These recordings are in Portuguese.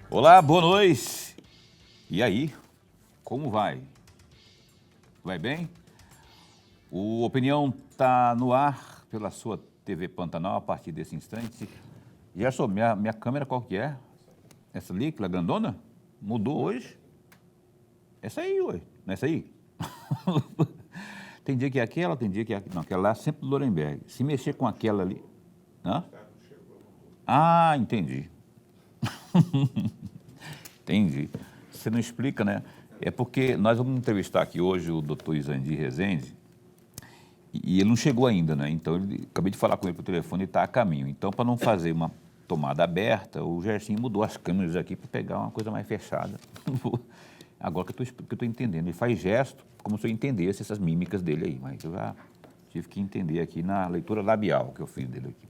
Olá, boa noite. E aí, como vai? Vai bem? O Opinião está no ar pela sua TV Pantanal a partir desse instante. Gerson, minha câmera qual que é? Essa ali, aquela grandona? Mudou hoje? Essa aí, ué. Não é essa aí? Tem dia que é aquela, tem dia que é aquela. Não, aquela lá é sempre do Lorenberg. Se mexer com aquela ali... Hã? Ah, entendi. Entendi. Você não explica, né? É porque nós vamos entrevistar aqui hoje o doutor Izandir Rezende e ele não chegou ainda, né? Então, acabei de falar com ele por telefone e está a caminho. Então, para não fazer uma tomada aberta, o Gersinho mudou as câmeras aqui para pegar uma coisa mais fechada. Agora que eu estou entendendo. Ele faz gesto como se eu entendesse essas mímicas dele aí, mas eu já tive que entender aqui na leitura labial que eu fiz dele aqui.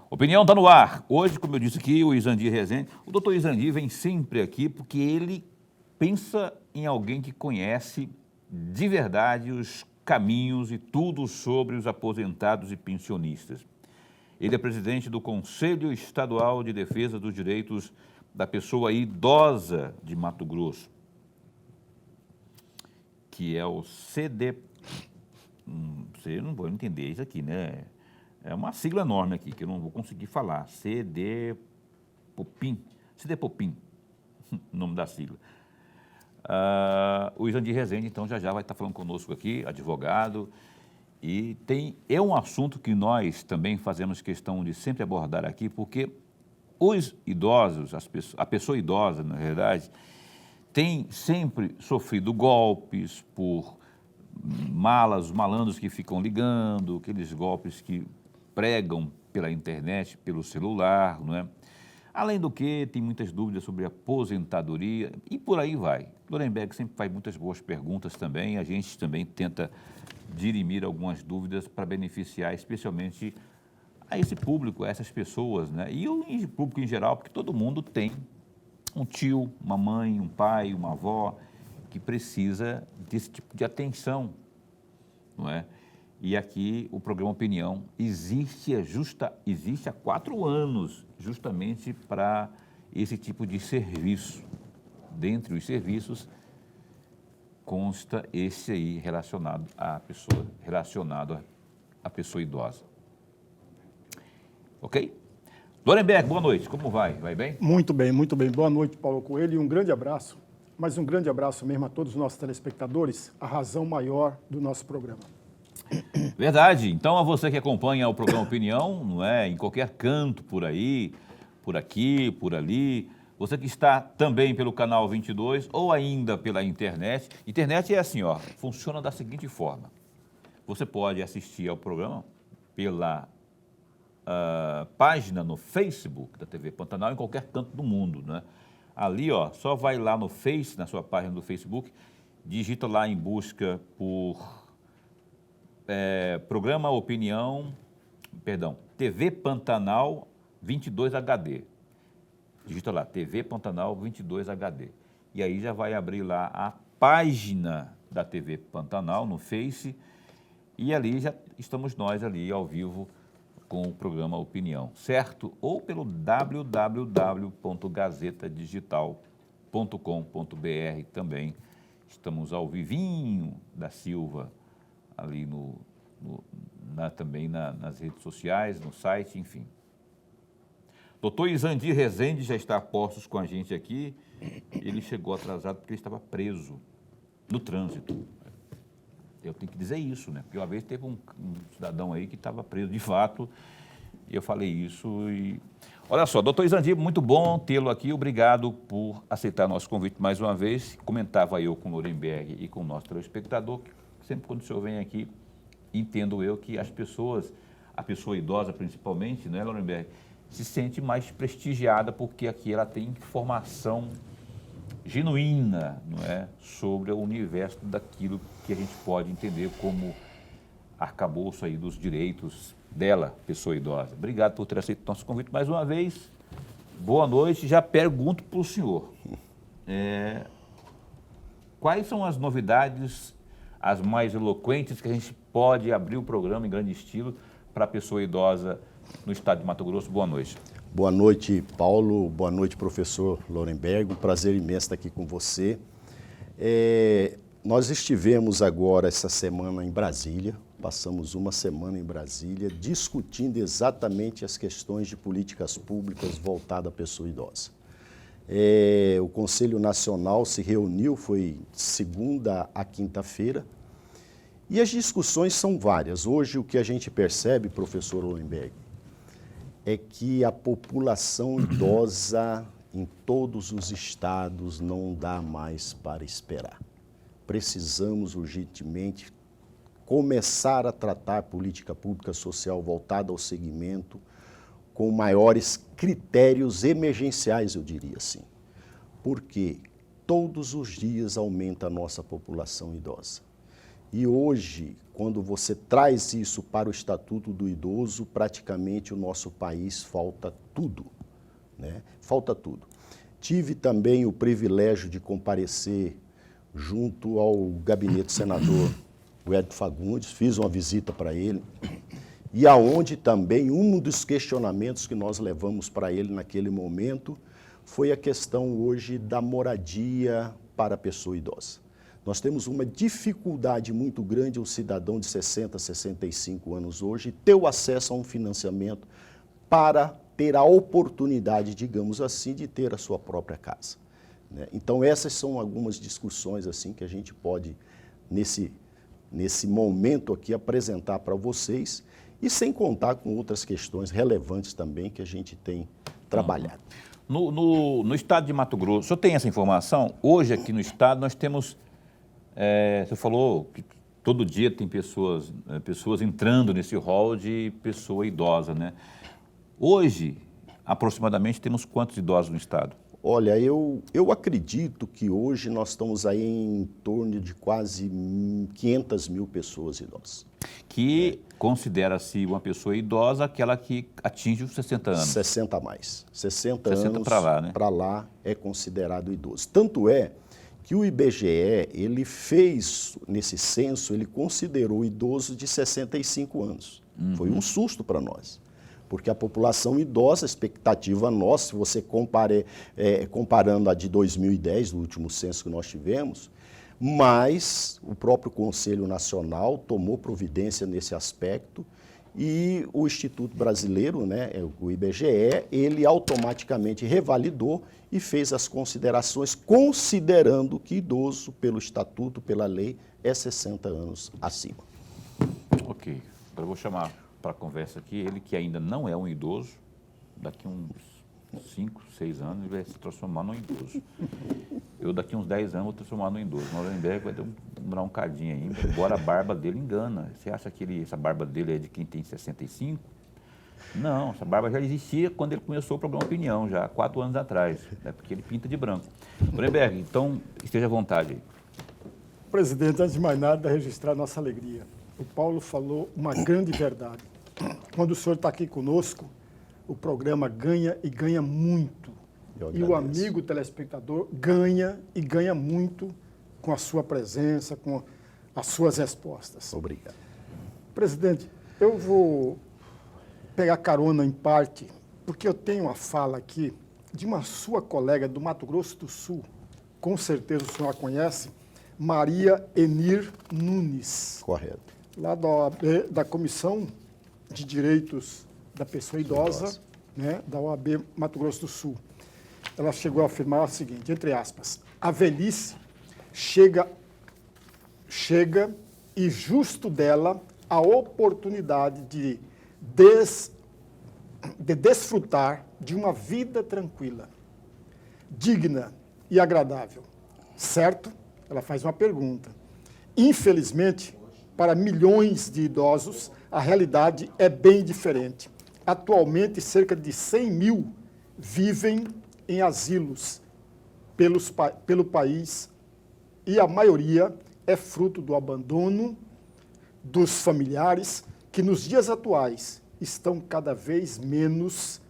Opinião está no ar. Hoje, como eu disse aqui, o Izandir Rezende. O doutor Izandir vem sempre aqui porque ele pensa em alguém que conhece de verdade os caminhos e tudo sobre os aposentados e pensionistas. Ele é presidente do Conselho Estadual de Defesa dos Direitos da Pessoa Idosa de Mato Grosso, que é o CD... Você não vai entender isso aqui, né? É uma sigla enorme aqui, que eu não vou conseguir falar. CDPOPIM, o nome da sigla. O Izandir Rezende, então, já vai estar falando conosco aqui, advogado, e é um assunto que nós também fazemos questão de sempre abordar aqui, porque os idosos, a pessoa idosa, na verdade, tem sempre sofrido golpes por malandros que ficam ligando, aqueles golpes que pregam pela internet, pelo celular, não é? Além do que, tem muitas dúvidas sobre aposentadoria e por aí vai. Lorenberg sempre faz muitas boas perguntas também, a gente também tenta dirimir algumas dúvidas para beneficiar especialmente a esse público, a essas pessoas, né? E o público em geral, porque todo mundo tem um tio, uma mãe, um pai, uma avó que precisa desse tipo de atenção, não é? E aqui o programa Opinião existe há 4 anos justamente para esse tipo de serviço. Dentre os serviços consta esse aí relacionado à pessoa idosa. Ok? Lorenberg, boa noite. Como vai? Vai bem? Muito bem, muito bem. Boa noite, Paulo Coelho, e um grande abraço, mas um grande abraço mesmo a todos os nossos telespectadores, a razão maior do nosso programa. Verdade. Então, a você que acompanha o programa Opinião, não é? Em qualquer canto por aí, por aqui, por ali, você que está também pelo canal 22 ou ainda pela internet. Internet é assim, ó, funciona da seguinte forma. Você pode assistir ao programa pela página no Facebook da TV Pantanal em qualquer canto do mundo, né? Ali, ó, só vai lá no Face, na sua página do Facebook, digita lá em busca por programa Opinião, TV Pantanal 22 HD. Digita lá, TV Pantanal 22 HD. E aí já vai abrir lá a página da TV Pantanal no Face e ali já estamos nós ali ao vivo com o programa Opinião, certo? Ou pelo www.gazetadigital.com.br também. Estamos ao vivinho da Silva, ali também nas redes sociais, no site, enfim. Doutor Izandir Rezende já está a postos com a gente aqui. Ele chegou atrasado porque ele estava preso no trânsito. Eu tenho que dizer isso, né? Porque uma vez teve um cidadão aí que estava preso de fato, e eu falei isso e... Olha só, doutor Izandir, muito bom tê-lo aqui, obrigado por aceitar nosso convite mais uma vez. Comentava eu com o Lorenberg e com o nosso telespectador, que sempre quando o senhor vem aqui, entendo eu que as pessoas, a pessoa idosa principalmente, né, Lorenberg, se sente mais prestigiada porque aqui ela tem informação genuína, não é, sobre o universo daquilo que a gente pode entender como arcabouço aí dos direitos dela, pessoa idosa. Obrigado por ter aceito o nosso convite mais uma vez. Boa noite. Já pergunto para o senhor, quais são as novidades, as mais eloquentes que a gente pode abrir o programa em grande estilo para a pessoa idosa no estado de Mato Grosso? Boa noite. Boa noite, Paulo. Boa noite, professor Lorenberg. Um prazer imenso estar aqui com você. Nós estivemos agora essa semana em Brasília, passamos uma semana em Brasília discutindo exatamente as questões de políticas públicas voltadas à pessoa idosa. O Conselho Nacional se reuniu, foi segunda a quinta-feira, e as discussões são várias. Hoje o que a gente percebe, professor Lorenberg, é que a população idosa em todos os estados não dá mais para esperar. Precisamos urgentemente começar a tratar política pública social voltada ao segmento com maiores critérios emergenciais, eu diria assim. Porque todos os dias aumenta a nossa população idosa. E hoje, quando você traz isso para o Estatuto do Idoso, praticamente o nosso país falta tudo, né? Falta tudo. Tive também o privilégio de comparecer junto ao gabinete do senador Wellington Fagundes, fiz uma visita para ele, e aonde também um dos questionamentos que nós levamos para ele naquele momento foi a questão hoje da moradia para a pessoa idosa. Nós temos uma dificuldade muito grande, um cidadão de 60, 65 anos hoje, ter o acesso a um financiamento para ter a oportunidade, digamos assim, de ter a sua própria casa, né? Então, essas são algumas discussões assim que a gente pode, nesse momento aqui, apresentar para vocês, e sem contar com outras questões relevantes também que a gente tem trabalhado. No estado de Mato Grosso, o senhor tem essa informação? Hoje, aqui no estado, nós temos... você falou que todo dia tem pessoas entrando nesse rol de pessoa idosa, né? Hoje, aproximadamente, temos quantos idosos no estado? Olha, eu acredito que hoje nós estamos aí em torno de quase 500 mil pessoas idosas. Que considera-se uma pessoa idosa aquela que atinge os 60 anos. 60 a mais. 60 anos para lá, né? Para lá é considerado idoso. Tanto é que o IBGE, ele fez, nesse censo, ele considerou o idoso de 65 anos. Foi um susto para nós, porque a população idosa, a expectativa nossa, se você comparando a de 2010, do último censo que nós tivemos, mas o próprio Conselho Nacional tomou providência nesse aspecto e o Instituto Brasileiro, né, o IBGE, ele automaticamente revalidou e fez as considerações, considerando que idoso, pelo estatuto, pela lei, é 60 anos acima. Ok. Agora eu vou chamar para a conversa aqui ele que ainda não é um idoso, daqui uns 5, 6 anos ele vai se transformar num idoso. Eu daqui uns 10 anos vou transformar num idoso. O Lorenberg vai demorar um cadinho ainda, embora a barba dele engana. Você acha que essa barba dele é de quem tem 65? Não, essa barba já existia quando ele começou o programa Opinião, já há 4 anos atrás, né, porque ele pinta de branco. Lorenberg, então esteja à vontade aí. Presidente, antes de mais nada, registrar nossa alegria. O Paulo falou uma grande verdade. Quando o senhor está aqui conosco, o programa ganha e ganha muito. E o amigo telespectador ganha e ganha muito com a sua presença, com as suas respostas. Obrigado. Presidente, eu vou pegar carona em parte, porque eu tenho uma fala aqui de uma sua colega do Mato Grosso do Sul, com certeza o senhor a conhece, Maria Enir Nunes. Correto. Lá da Comissão de Direitos da Pessoa Idosa, né, da OAB Mato Grosso do Sul. Ela chegou a afirmar o seguinte, entre aspas, a velhice chega e justo dela a oportunidade de desfrutar de uma vida tranquila, digna e agradável. Certo? Ela faz uma pergunta. Infelizmente, para milhões de idosos, a realidade é bem diferente. Atualmente, cerca de 100 mil vivem em asilos pelo país e a maioria é fruto do abandono dos familiares que, nos dias atuais, estão cada vez menos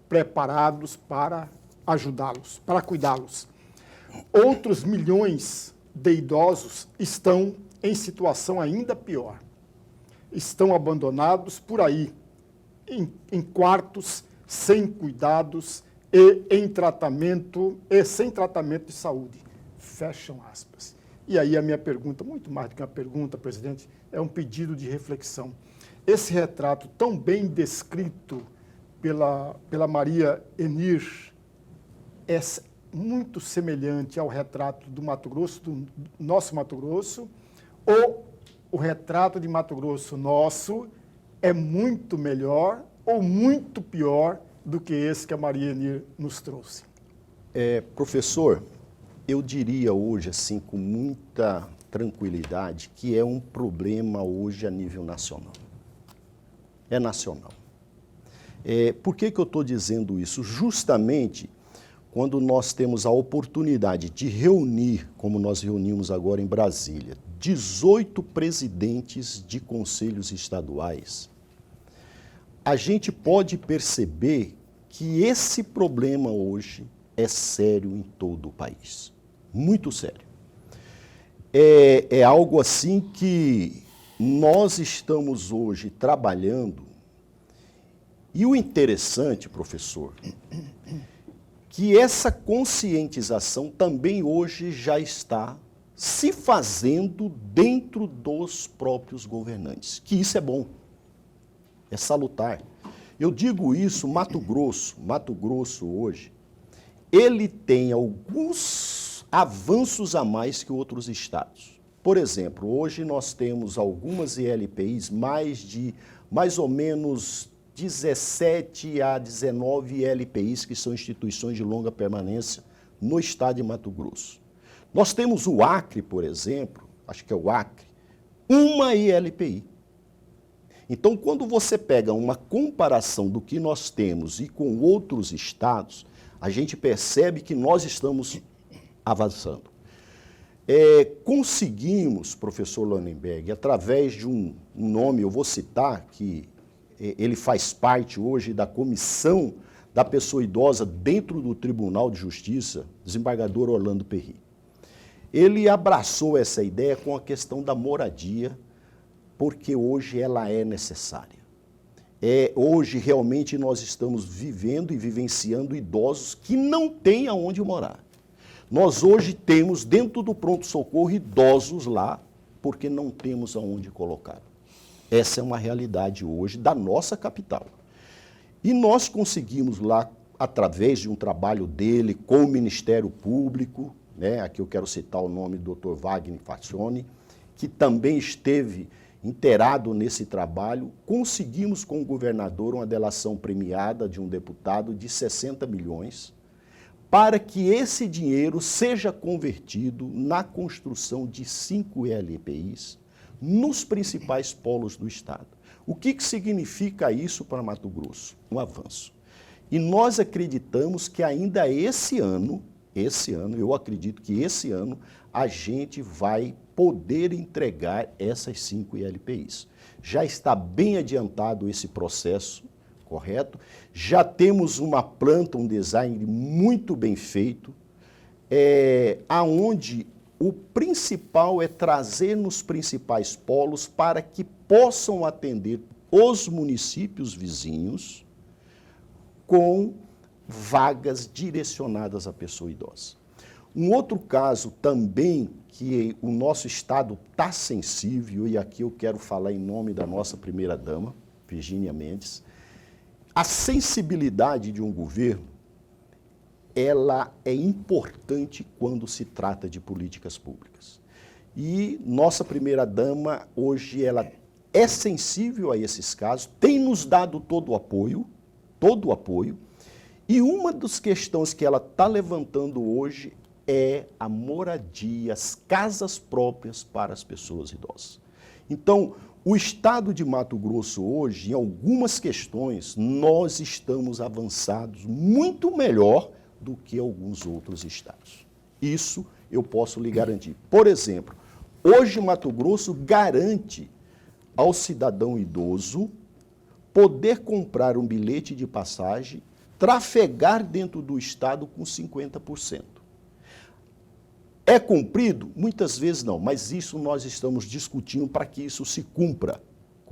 preparados para ajudá-los, para cuidá-los. Outros milhões de idosos estão em situação ainda pior. Estão abandonados por aí, em quartos sem cuidados e sem tratamento de saúde. Fecham aspas. E aí a minha pergunta, muito mais do que uma pergunta, presidente, é um pedido de reflexão. Esse retrato tão bem descrito pela Maria Enir é muito semelhante ao retrato do Mato Grosso, do nosso Mato Grosso, ou o retrato de Mato Grosso nosso é muito melhor ou muito pior do que esse que a Maria Enir nos trouxe? Professor, eu diria hoje, assim, com muita tranquilidade, que é um problema hoje a nível nacional. É nacional. Por que eu estou dizendo isso? Justamente quando nós temos a oportunidade de reunir, como nós reunimos agora em Brasília, 18 presidentes de conselhos estaduais, a gente pode perceber que esse problema hoje é sério em todo o país. Muito sério. É algo assim que nós estamos hoje trabalhando. E o interessante, professor, que essa conscientização também hoje já está se fazendo dentro dos próprios governantes, que isso é bom, é salutar. Eu digo isso, Mato Grosso hoje, ele tem alguns avanços a mais que outros estados. Por exemplo, hoje nós temos algumas ILPIs, mais ou menos 17 a 19 ILPIs, que são instituições de longa permanência no estado de Mato Grosso. Nós temos o Acre, por exemplo, acho que é o Acre, uma ILPI. Então, quando você pega uma comparação do que nós temos e com outros estados, a gente percebe que nós estamos avançando. Conseguimos, professor Loenenberg, através de um nome, eu vou citar, que ele faz parte hoje da comissão da pessoa idosa dentro do Tribunal de Justiça, desembargador Orlando Perry. Ele abraçou essa ideia com a questão da moradia, porque hoje ela é necessária. Hoje realmente nós estamos vivendo e vivenciando idosos que não têm aonde morar. Nós hoje temos dentro do pronto-socorro idosos lá, porque não temos aonde colocar. Essa é uma realidade hoje da nossa capital. E nós conseguimos lá, através de um trabalho dele com o Ministério Público, né, aqui eu quero citar o nome do Dr. Wagner Faccioni, que também esteve inteirado nesse trabalho, conseguimos com o governador uma delação premiada de um deputado de 60 milhões, para que esse dinheiro seja convertido na construção de 5 ILPIs, nos principais polos do estado. O que significa isso para Mato Grosso? Um avanço. E nós acreditamos que ainda esse ano, eu acredito que esse ano, a gente vai poder entregar essas 5 ILPIs. Já está bem adiantado esse processo, correto? Já temos uma planta, um design muito bem feito, aonde o principal é trazer nos principais polos para que possam atender os municípios vizinhos com vagas direcionadas à pessoa idosa. Um outro caso também que o nosso estado está sensível, e aqui eu quero falar em nome da nossa primeira-dama, Virgínia Mendes, a sensibilidade de um governo, ela é importante quando se trata de políticas públicas. E nossa primeira-dama, hoje, ela é sensível a esses casos, tem nos dado todo o apoio, e uma das questões que ela está levantando hoje é a moradia, as casas próprias para as pessoas idosas. Então, o estado de Mato Grosso hoje, em algumas questões, nós estamos avançados muito melhor do que alguns outros estados. Isso eu posso lhe garantir. Por exemplo, hoje Mato Grosso garante ao cidadão idoso poder comprar um bilhete de passagem, trafegar dentro do estado com 50%. É cumprido? Muitas vezes não, mas isso nós estamos discutindo para que isso se cumpra,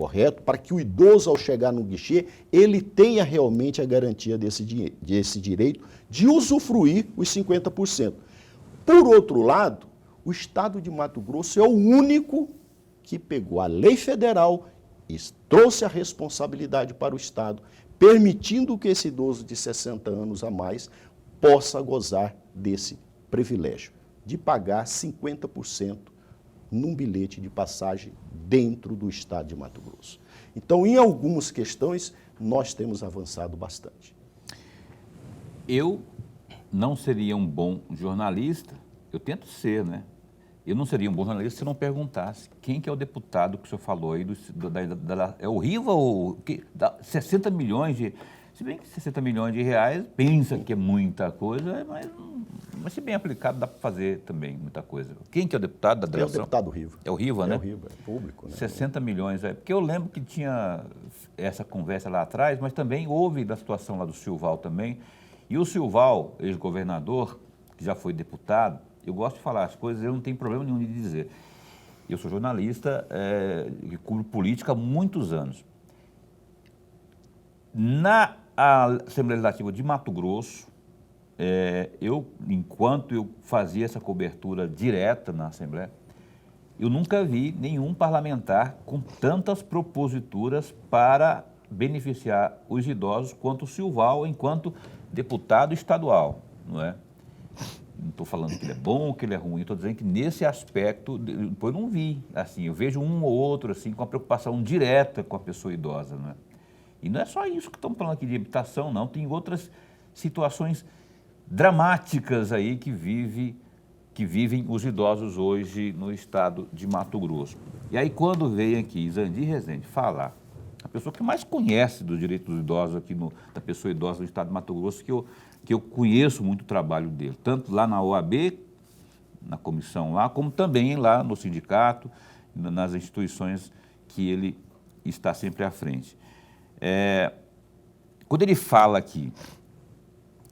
correto, para que o idoso, ao chegar no guichê, ele tenha realmente a garantia desse direito de usufruir os 50%. Por outro lado, o Estado de Mato Grosso é o único que pegou a lei federal e trouxe a responsabilidade para o Estado, permitindo que esse idoso de 60 anos a mais possa gozar desse privilégio de pagar 50% num bilhete de passagem dentro do Estado de Mato Grosso. Então, em algumas questões, nós temos avançado bastante. Eu não seria um bom jornalista, eu tento ser, né? Eu não seria um bom jornalista se não perguntasse quem que é o deputado que o senhor falou aí, é o Riva ou que, 60 milhões de... Se bem que 60 milhões de reais, pensa que é muita coisa, mas se bem aplicado dá para fazer também muita coisa. Quem que é o deputado da delegação? É o deputado Riva. É o Riva, né? É o Riva, é público. Né? 60 milhões, porque eu lembro que tinha essa conversa lá atrás, mas também houve da situação lá do Silval também. E o Silval, ex-governador, que já foi deputado, eu gosto de falar as coisas, eu não tenho problema nenhum de dizer. Eu sou jornalista que cubro política há muitos anos. Na Assembleia Legislativa de Mato Grosso, enquanto eu fazia essa cobertura direta na Assembleia, eu nunca vi nenhum parlamentar com tantas proposituras para beneficiar os idosos quanto o Silval, enquanto deputado estadual, não é? Não estou falando que ele é bom ou que ele é ruim, estou dizendo que nesse aspecto, depois eu não vi, assim, eu vejo um ou outro, assim, com a preocupação direta com a pessoa idosa, não é? E não é só isso que estamos falando aqui de habitação, não, tem outras situações dramáticas aí que vivem os idosos hoje no estado de Mato Grosso. E aí quando veio aqui Izandir Rezende falar, a pessoa que mais conhece dos direitos dos idosos aqui, da pessoa idosa do estado de Mato Grosso, que eu conheço muito o trabalho dele, tanto lá na OAB, na comissão lá, como também lá no sindicato, nas instituições que ele está sempre à frente. Quando ele fala aqui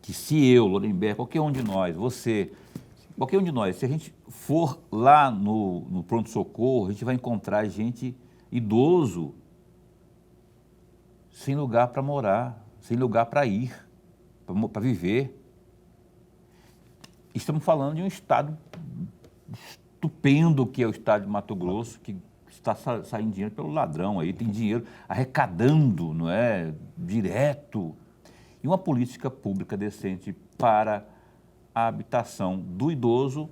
que se eu, Lorenberg, qualquer um de nós, você, qualquer um de nós, se a gente for lá no pronto-socorro, a gente vai encontrar gente idoso sem lugar para morar, sem lugar para ir, para viver. Estamos falando de um estado estupendo que é o estado de Mato Grosso, que está saindo dinheiro pelo ladrão aí, tem dinheiro arrecadando, não é, direto. E uma política pública decente para a habitação do idoso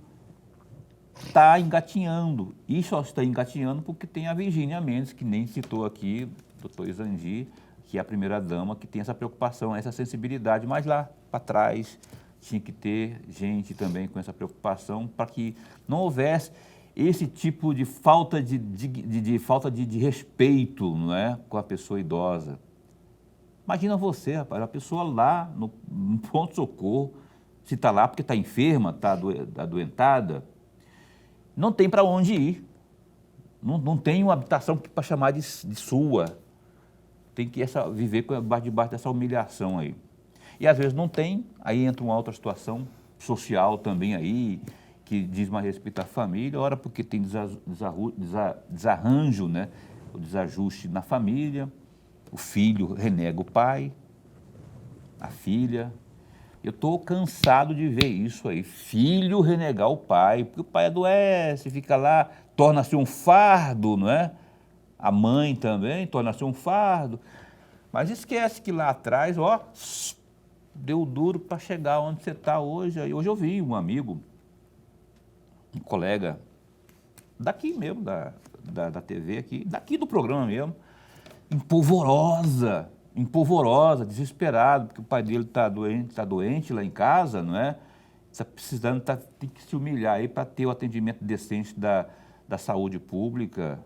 está engatinhando. E só está engatinhando porque tem a Virgínia Mendes, que nem citou aqui, doutor Izandir, que é a primeira-dama, que tem essa preocupação, essa sensibilidade, mas lá para trás tinha que ter gente também com essa preocupação para que não houvesse esse tipo de falta de respeito, não é, com a pessoa idosa. Imagina você, rapaz, a pessoa lá no pronto-socorro, se está lá porque está enferma, está adoentada, não tem para onde ir, não tem uma habitação para chamar de sua. Tem que viver debaixo dessa humilhação aí. E às vezes não tem, aí entra uma outra situação social também aí, que diz mais respeito à família, ora porque tem desarranjo, né? O desajuste na família, o filho renega o pai, a filha. Eu estou cansado de ver isso aí, filho renegar o pai, porque o pai adoece, fica lá, torna-se um fardo, não é? A mãe também torna-se um fardo, mas esquece que lá atrás, ó, deu duro para chegar onde você está hoje. Hoje eu vi um amigo, um colega, daqui mesmo, da TV aqui, daqui do programa mesmo, em Polvorosa, desesperado, porque o pai dele está doente lá em casa, não é? Está precisando, tem que se humilhar aí para ter o atendimento decente da saúde pública.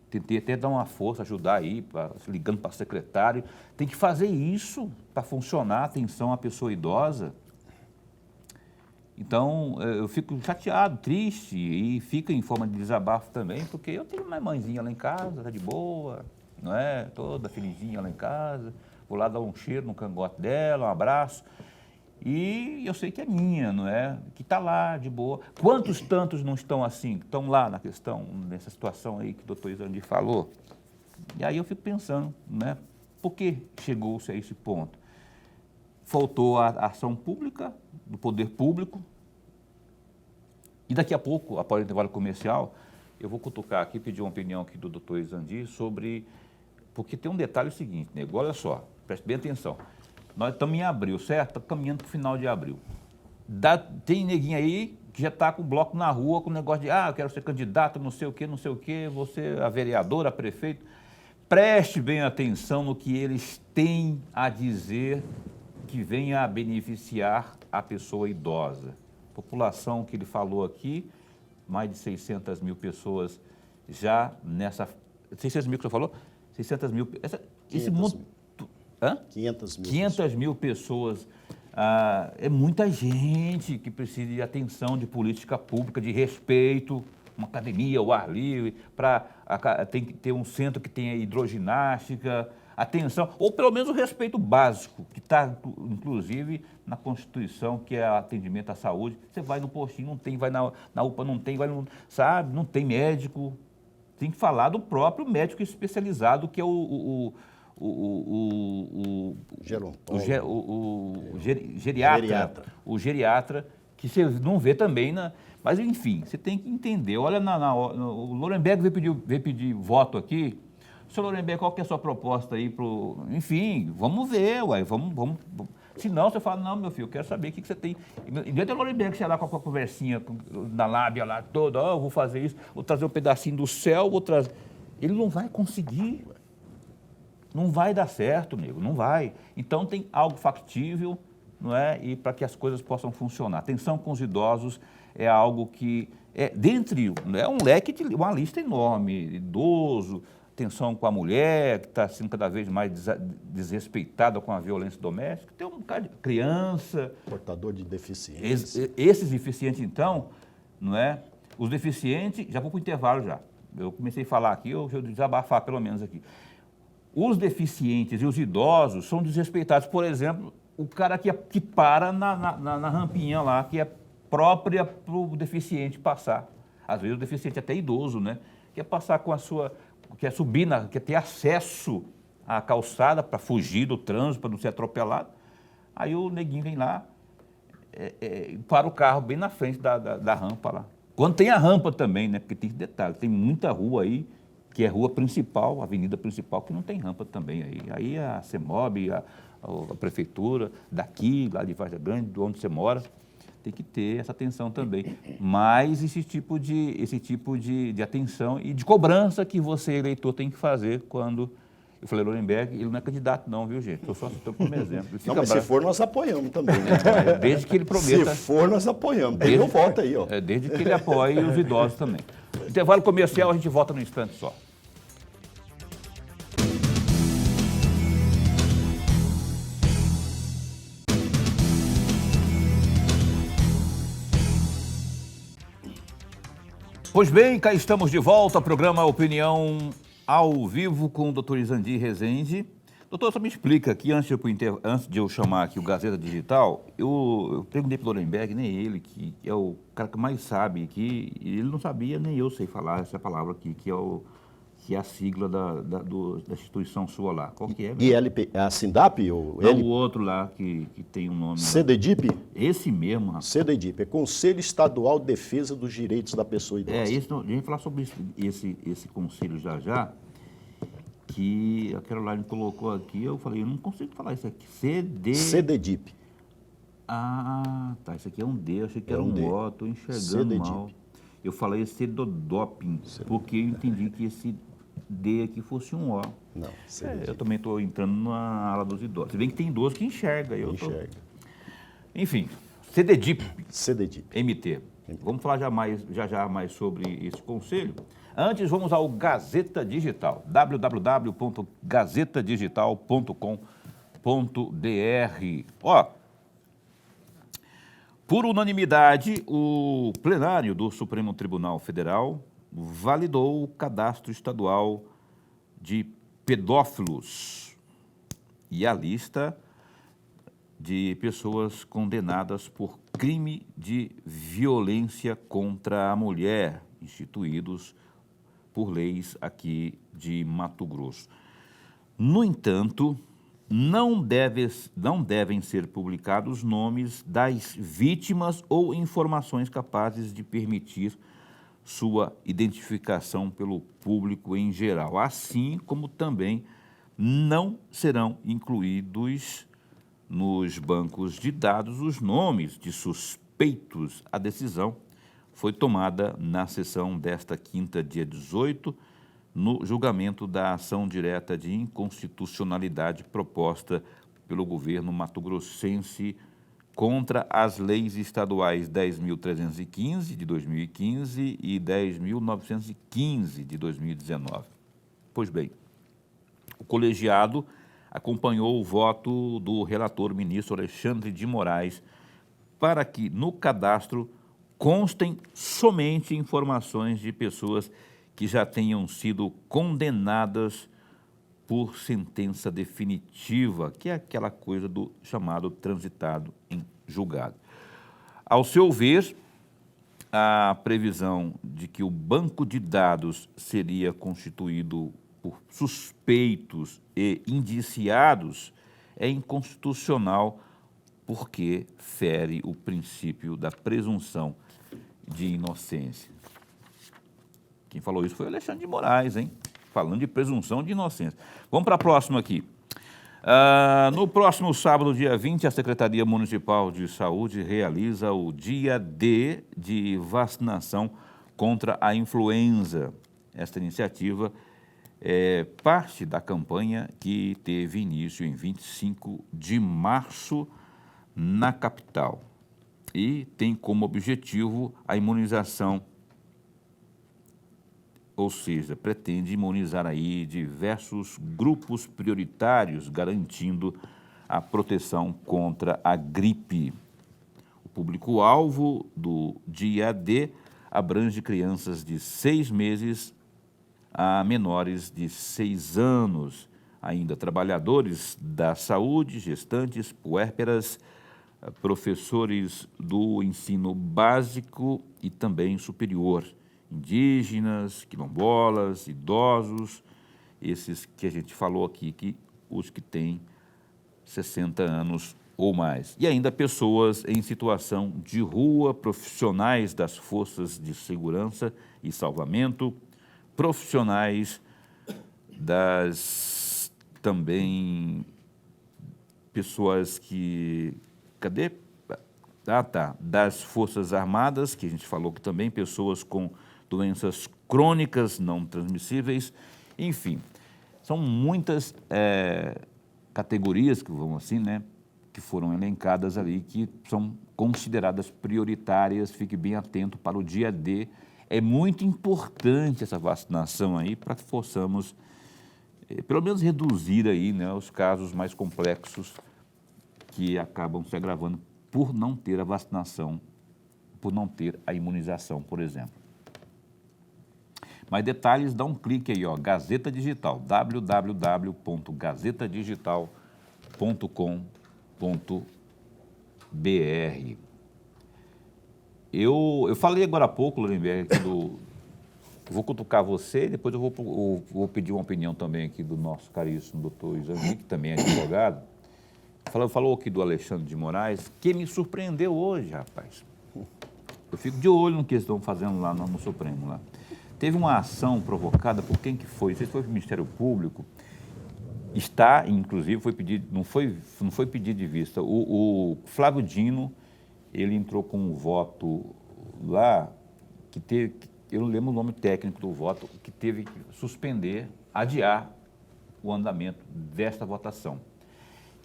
Tentei até dar uma força, ajudar aí, ligando para o secretário. Tem que fazer isso para funcionar a atenção à pessoa idosa. Então, eu fico chateado, triste, e fico em forma de desabafo também, porque eu tenho uma mãezinha lá em casa, está de boa, não é? Toda felizinha lá em casa. Vou lá dar um cheiro no cangote dela, um abraço. E eu sei que é minha, não é? Que está lá, de boa. Quantos tantos não estão assim, estão lá na questão, nessa situação aí que o doutor Izandir falou? E aí eu fico pensando, né? Por que chegou-se a esse ponto? Faltou a ação pública, do poder público. E daqui a pouco, após o intervalo comercial, eu vou cutucar aqui, pedir uma opinião aqui do doutor Izandi sobre... Porque tem um detalhe seguinte, nego, olha só, preste bem atenção. Nós estamos em abril, certo? Estamos caminhando para o final de abril. Tem neguinho aí que já está com o bloco na rua, com o negócio de, eu quero ser candidato, não sei o quê, você, a vereadora, a prefeito. Preste bem atenção no que eles têm a dizer que venha a beneficiar a pessoa idosa. População que ele falou aqui, mais de 600 mil pessoas já nessa... 600 mil que você falou? 600 mil... Esse mundo... 500 mil. 500 mil pessoas. É muita gente que precisa de atenção, de política pública, de respeito, uma academia, o ar livre, tem que ter um centro que tenha hidroginástica, atenção, ou pelo menos o respeito básico, que está, inclusive, na Constituição, que é atendimento à saúde. Você vai no postinho, não tem, vai na UPA, não tem, sabe, não tem médico. Tem que falar do próprio médico especializado, que é o geriatra. O geriatra, que você não vê também, mas enfim, você tem que entender. Olha, o Lorenberg veio pedir voto aqui. Senhor Lorenberg, qual que é a sua proposta aí? Enfim, vamos ver, uai, vamos. Se não, você fala, não, meu filho, eu quero saber o que você tem. Em vez do Lorenberg chegar lá com a conversinha na lábia lá toda, eu vou fazer isso, vou trazer um pedacinho do céu, vou trazer... Ele não vai conseguir. Não vai dar certo, nego, não vai. Então tem algo factível, não é? E para que as coisas possam funcionar. Atenção com os idosos é algo que é um leque de uma lista enorme, idoso, atenção com a mulher, que está sendo cada vez mais desrespeitada com a violência doméstica, tem um bocado de criança. Portador de deficiência. Esses deficientes, então, não é? Os deficientes, já vou para o intervalo já. Eu comecei a falar aqui, eu vou desabafar pelo menos aqui. Os deficientes e os idosos são desrespeitados. Por exemplo, o cara que para na rampinha lá, que é própria para o deficiente passar. Às vezes o deficiente é até idoso, né? Quer passar com a sua... Quer subir, quer ter acesso à calçada para fugir do trânsito, para não ser atropelado. Aí o neguinho vem lá, para o carro bem na frente da rampa lá. Quando tem a rampa também, né? Porque tem detalhe, tem muita rua aí, que é rua principal, avenida principal, que não tem rampa também. Aí a CEMOB, a prefeitura daqui, lá de Vargem Grande, de onde você mora, tem que ter essa atenção também. Mas esse tipo de atenção e de cobrança que você, eleitor, tem que fazer quando... Eu falei, Lorenberg, ele não é candidato não, viu, gente? Eu só estou como exemplo. Não, mas se for, nós apoiamos também. Né? Desde que ele prometa... Se for, nós apoiamos. Desde, não volta aí, ó. Desde que ele apoie os idosos também. Intervalo comercial, a gente volta no instante só. Pois bem, cá estamos de volta ao programa Opinião ao Vivo com o doutor Izandi Rezende. Doutor, só me explica aqui, antes de eu chamar aqui o Gazeta Digital, eu perguntei para o Lorenberg, nem ele, que é o cara que mais sabe aqui, e ele não sabia, nem eu sei falar essa palavra aqui, que é a sigla da instituição sua lá. Qual que é? ILP, a SINDAP? O outro lá que tem um nome... CDDIP? Esse mesmo, rapaz. CDDIP, é Conselho Estadual de Defesa dos Direitos da Pessoa Idosa. A gente vai falar sobre esse conselho já, que a Caroline colocou aqui, eu falei, eu não consigo falar isso aqui. CDDIP. Ah, tá, isso aqui é um D, eu achei que era um D. O, estou enxergando CDDIP. mal. Eu falei CDODOPIN, porque eu entendi que esse D aqui fosse um O. Não, eu também estou entrando na ala dos idosos. Se bem que tem idosos que enxerga. Enfim, CDDIP. MT. Vamos falar já mais sobre esse conselho. Antes, vamos ao Gazeta Digital, www.gazetadigital.com.br. Por unanimidade, o plenário do Supremo Tribunal Federal validou o cadastro estadual de pedófilos e a lista de pessoas condenadas por crime de violência contra a mulher, instituídos por leis aqui de Mato Grosso. No entanto, não devem ser publicados nomes das vítimas ou informações capazes de permitir sua identificação pelo público em geral, assim como também não serão incluídos nos bancos de dados os nomes de suspeitos. A decisão foi tomada na sessão desta quinta, dia 18, no julgamento da ação direta de inconstitucionalidade proposta pelo governo mato-grossense contra as leis estaduais 10.315 de 2015 e 10.915 de 2019. Pois bem, o colegiado acompanhou o voto do relator ministro Alexandre de Moraes para que no cadastro constem somente informações de pessoas que já tenham sido condenadas por sentença definitiva, que é aquela coisa do chamado transitado em julgado. Ao seu ver, a previsão de que o banco de dados seria constituído por suspeitos e indiciados é inconstitucional porque fere o princípio da presunção de inocência. Quem falou isso foi o Alexandre de Moraes, hein? Falando de presunção de inocência. Vamos para a próxima aqui. No próximo sábado, dia 20, a Secretaria Municipal de Saúde realiza o Dia D de vacinação contra a influenza. Esta iniciativa é parte da campanha que teve início em 25 de março na capital e tem como objetivo a imunização, ou seja, pretende imunizar aí diversos grupos prioritários, garantindo a proteção contra a gripe. O público-alvo do Dia D abrange crianças de 6 meses a menores de 6 anos, ainda trabalhadores da saúde, gestantes, puérperas, professores do ensino básico e também superior, indígenas, quilombolas, idosos, esses que a gente falou aqui, os que têm 60 anos ou mais. E ainda pessoas em situação de rua, profissionais das forças de segurança e salvamento, profissionais das também pessoas que... Cadê? Das Forças Armadas, que a gente falou que também pessoas com doenças crônicas não transmissíveis, enfim, são muitas categorias que vão assim, né, que foram elencadas ali, que são consideradas prioritárias. Fique bem atento para o dia D. É muito importante essa vacinação aí para que possamos, pelo menos, reduzir aí, né, os casos mais complexos que acabam se agravando por não ter a vacinação, por não ter a imunização, por exemplo. Mais detalhes, dá um clique aí, ó, Gazeta Digital, www.gazetadigital.com.br. Eu falei agora há pouco, Lorenberg, vou cutucar você, depois eu vou pedir uma opinião também aqui do nosso caríssimo doutor Isani, que também é advogado. Falou aqui do Alexandre de Moraes, que me surpreendeu hoje, rapaz. Eu fico de olho no que eles estão fazendo lá no Supremo. Lá. Teve uma ação provocada por quem que foi? Não sei se foi o Ministério Público. Está, inclusive, foi pedido, não foi pedido de vista. O Flávio Dino, ele entrou com um voto lá, que teve, eu não lembro o nome técnico do voto, que teve que suspender, adiar o andamento desta votação,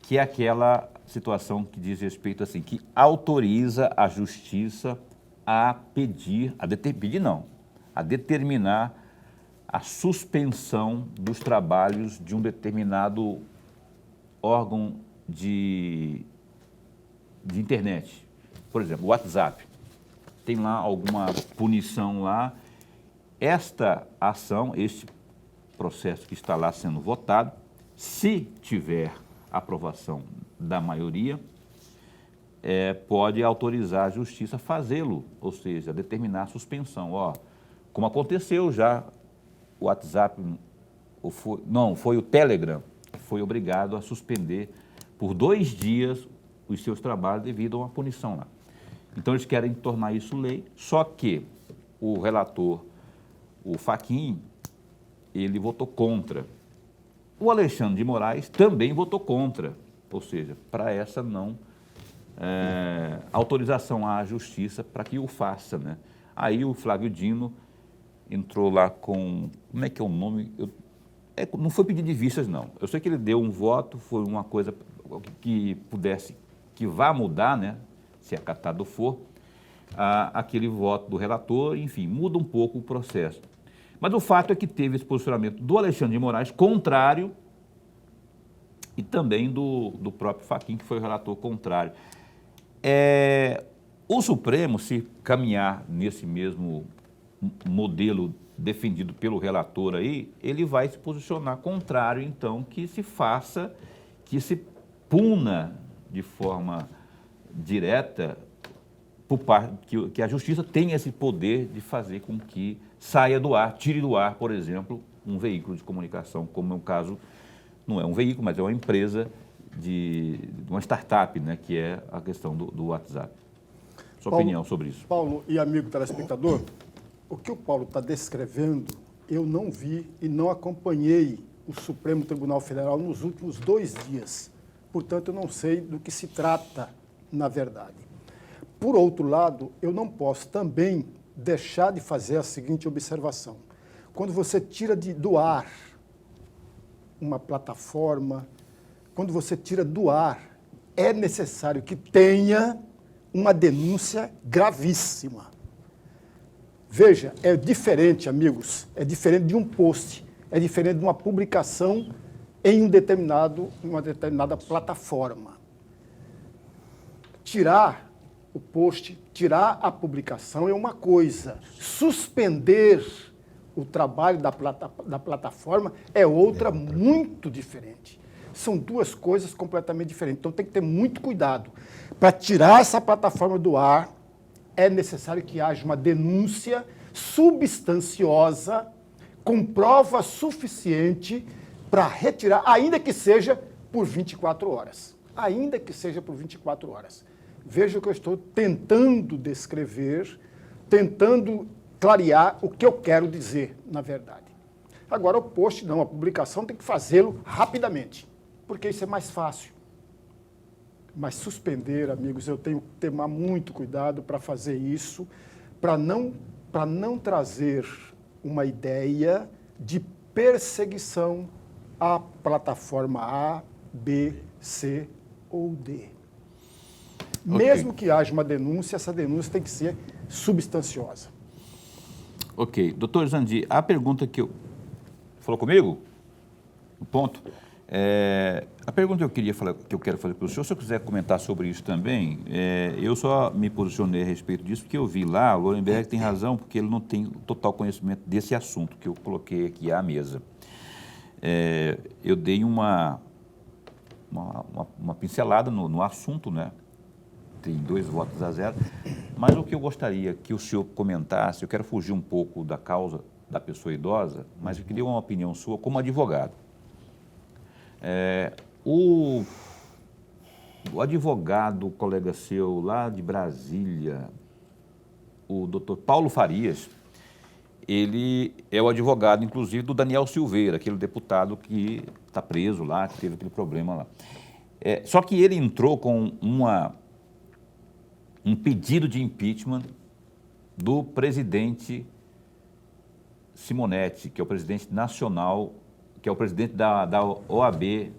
que é aquela situação que diz respeito assim, que autoriza a Justiça a determinar a suspensão dos trabalhos de um determinado órgão de internet. Por exemplo, o WhatsApp. Tem lá alguma punição lá. Esta ação, este processo que está lá sendo votado, se tiver aprovação da maioria, pode autorizar a Justiça a fazê-lo, ou seja, determinar a suspensão. Ó, como aconteceu já o WhatsApp, foi o Telegram, que foi obrigado a suspender por 2 dias os seus trabalhos devido a uma punição lá. Então, eles querem tornar isso lei, só que o relator, o Fachin, ele votou contra. O Alexandre de Moraes também votou contra, ou seja, para essa não autorização à justiça para que o faça, né? Aí o Flávio Dino entrou lá com, como é que é o nome? Não foi pedido de vistas, não. Eu sei que ele deu um voto, foi uma coisa que que vá mudar, né? Se acatado for, aquele voto do relator, enfim, muda um pouco o processo. Mas o fato é que teve esse posicionamento do Alexandre de Moraes contrário e também do próprio Fachin, que foi o relator contrário. O Supremo, se caminhar nesse mesmo modelo defendido pelo relator aí, ele vai se posicionar contrário, então, que se faça, que se puna de forma direta, que a justiça tenha esse poder de fazer com que saia do ar, tire do ar, por exemplo, um veículo de comunicação, como é o caso, não é um veículo, mas é uma empresa de uma startup, né, que é a questão do WhatsApp. Sua opinião sobre isso. Paulo e amigo telespectador, o que o Paulo está descrevendo, eu não vi e não acompanhei o Supremo Tribunal Federal nos últimos 2 dias. Portanto, eu não sei do que se trata, na verdade. Por outro lado, eu não posso também deixar de fazer a seguinte observação. Quando você tira do ar uma plataforma, quando você tira do ar, é necessário que tenha uma denúncia gravíssima. Veja, é diferente, amigos, é diferente de um post, é diferente de uma publicação em uma determinada plataforma. Tirar o post, tirar a publicação é uma coisa. Suspender o trabalho da plataforma é outra muito diferente. São 2 coisas completamente diferentes. Então tem que ter muito cuidado. Para tirar essa plataforma do ar, é necessário que haja uma denúncia substanciosa, com prova suficiente para retirar, ainda que seja por 24 horas. Ainda que seja por 24 horas. Veja que eu estou tentando descrever, tentando clarear o que eu quero dizer, na verdade. Agora, o post não, a publicação tem que fazê-lo rapidamente, porque isso é mais fácil. Mas suspender, amigos, eu tenho que tomar muito cuidado para fazer isso, para não trazer uma ideia de perseguição à plataforma A, B, C ou D. Okay. Mesmo que haja uma denúncia, essa denúncia tem que ser substanciosa. Ok. Doutor Zandi, a pergunta que eu... Falou comigo? O ponto. A pergunta que eu quero fazer para o senhor, se eu quiser comentar sobre isso também, eu só me posicionei a respeito disso porque eu vi lá, o Lorenberg tem razão, porque ele não tem total conhecimento desse assunto que eu coloquei aqui à mesa. Eu dei uma pincelada no assunto, né? Tem 2 votos a 0, mas o que eu gostaria que o senhor comentasse, eu quero fugir um pouco da causa da pessoa idosa, mas eu queria uma opinião sua como advogado. O advogado, colega seu lá de Brasília, o doutor Paulo Farias, ele é o advogado, inclusive, do Daniel Silveira, aquele deputado que está preso lá, que teve aquele problema lá. Só que ele entrou com um pedido de impeachment do presidente Simonetti, que é o presidente nacional, que é o presidente da OAB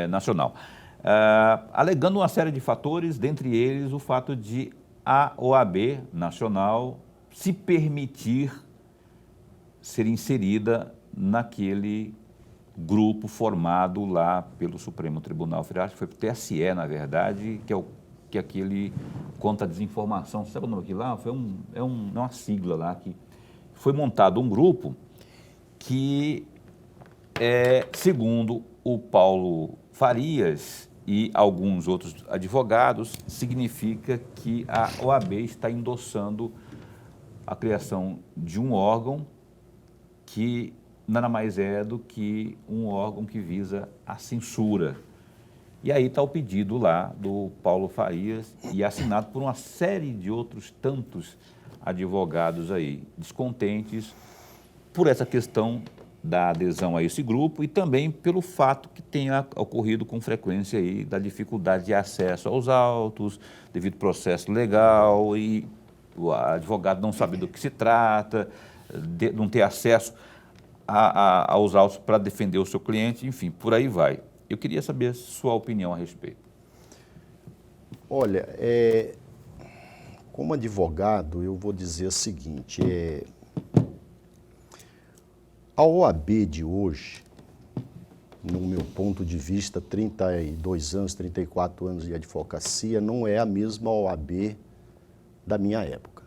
nacional, alegando uma série de fatores, dentre eles o fato de a OAB nacional se permitir ser inserida naquele grupo formado lá pelo Supremo Tribunal Federal, que foi o TSE, na verdade, que é aquele contra a desinformação, sabe o nome aqui lá? É uma sigla lá, que foi montado um grupo que, segundo o Paulo Farias e alguns outros advogados, significa que a OAB está endossando a criação de um órgão que nada mais é do que um órgão que visa a censura. E aí está o pedido lá do Paulo Farias e assinado por uma série de outros tantos advogados aí, descontentes por essa questão da adesão a esse grupo e também pelo fato que tenha ocorrido com frequência aí da dificuldade de acesso aos autos, devido ao processo legal e o advogado não sabe do que se trata, não ter acesso aos autos para defender o seu cliente, enfim, por aí vai. Eu queria saber sua opinião a respeito. Olha, como advogado, eu vou dizer o seguinte, a OAB de hoje, no meu ponto de vista, 32 anos, 34 anos de advocacia, não é a mesma OAB da minha época.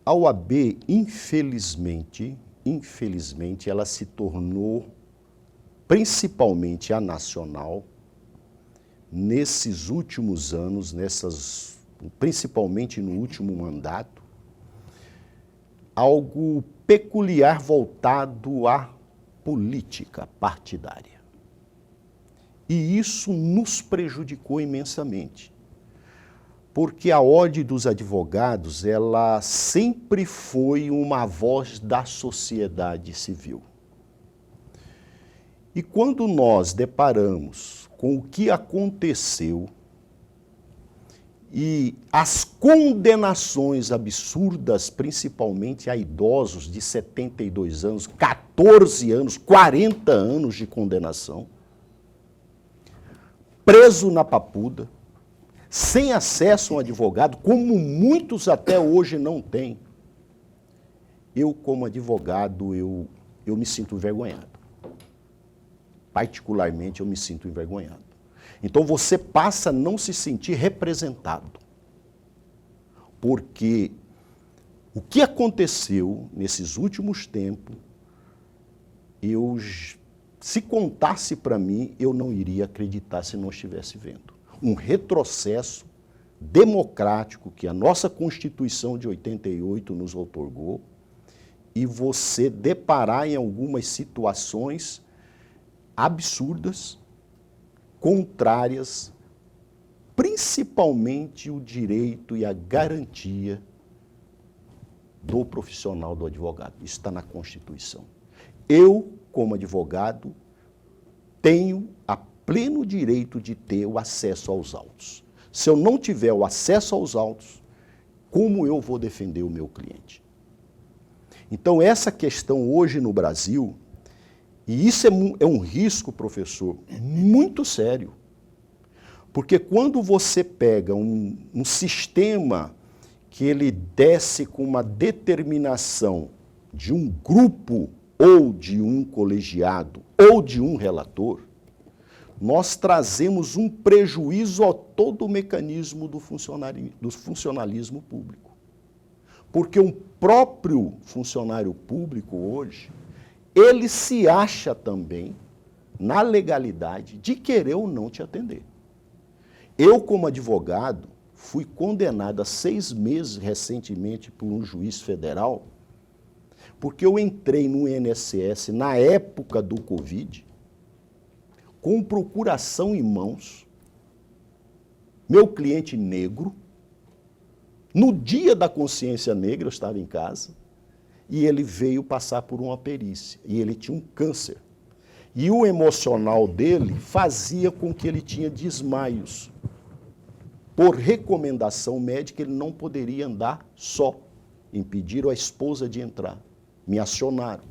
A OAB, infelizmente, ela se tornou, principalmente a nacional, nesses últimos anos, principalmente no último mandato, algo peculiar voltado à política partidária. E isso nos prejudicou imensamente, porque a Ordem dos Advogados, ela sempre foi uma voz da sociedade civil. E quando nós deparamos com o que aconteceu e as condenações absurdas, principalmente a idosos de 72 anos, 14 anos, 40 anos de condenação, preso na Papuda, sem acesso a um advogado, como muitos até hoje não têm. Eu, como advogado, eu me sinto envergonhado. Particularmente, eu me sinto envergonhado. Então, você passa a não se sentir representado. Porque o que aconteceu nesses últimos tempos, se contasse para mim, eu não iria acreditar se não estivesse vendo. Um retrocesso democrático que a nossa Constituição de 88 nos outorgou, e você deparar em algumas situações absurdas, contrárias, principalmente o direito e a garantia do profissional do advogado. Isso está na Constituição. Eu, como advogado, tenho a pleno direito de ter o acesso aos autos. Se eu não tiver o acesso aos autos, como eu vou defender o meu cliente? Então, essa questão hoje no Brasil, e isso é um risco, professor, muito sério. Porque quando você pega um sistema que ele desce com uma determinação de um grupo, ou de um colegiado, ou de um relator, nós trazemos um prejuízo a todo o mecanismo do funcionalismo público. Porque o próprio funcionário público hoje, ele se acha também na legalidade de querer ou não te atender. Eu, como advogado, fui condenado a 6 meses recentemente por um juiz federal, porque eu entrei no INSS na época do Covid, com procuração em mãos, meu cliente negro, no dia da consciência negra, eu estava em casa, e ele veio passar por uma perícia, e ele tinha um câncer. E o emocional dele fazia com que ele tinha desmaios. Por recomendação médica, ele não poderia andar só. Impediram a esposa de entrar. Me acionaram.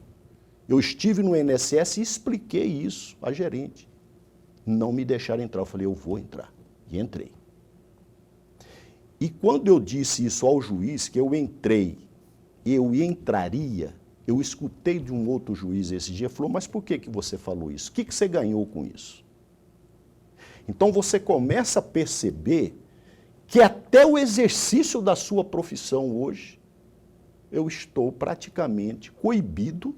Eu estive no INSS e expliquei isso à gerente. Não me deixaram entrar. Eu falei, eu vou entrar. E entrei. E quando eu disse isso ao juiz, que eu entrei, eu entraria, eu escutei de um outro juiz esse dia, falou, mas por que você falou isso? O que você ganhou com isso? Então você começa a perceber que até o exercício da sua profissão hoje, eu estou praticamente coibido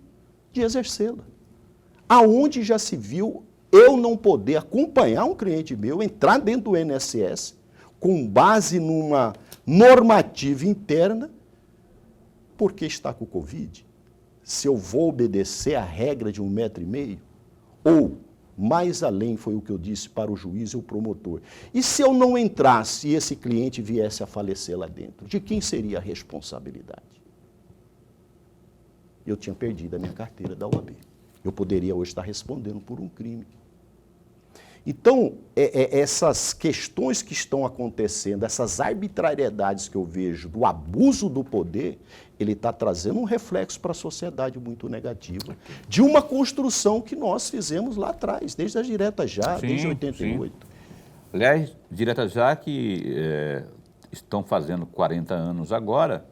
de exercê-la. Aonde já se viu eu não poder acompanhar um cliente meu, entrar dentro do INSS, com base numa normativa interna, porque está com o Covid, se eu vou obedecer a regra de 1,5 metro, ou, mais além, foi o que eu disse para o juiz e o promotor, e se eu não entrasse e esse cliente viesse a falecer lá dentro, de quem seria a responsabilidade? Eu tinha perdido a minha carteira da OAB. Eu poderia hoje estar respondendo por um crime. Então, essas questões que estão acontecendo, essas arbitrariedades que eu vejo do abuso do poder, ele está trazendo um reflexo para a sociedade muito negativo, de uma construção que nós fizemos lá atrás, desde as diretas já, Sim, desde 88. sim. Aliás, diretas já que estão fazendo 40 anos agora,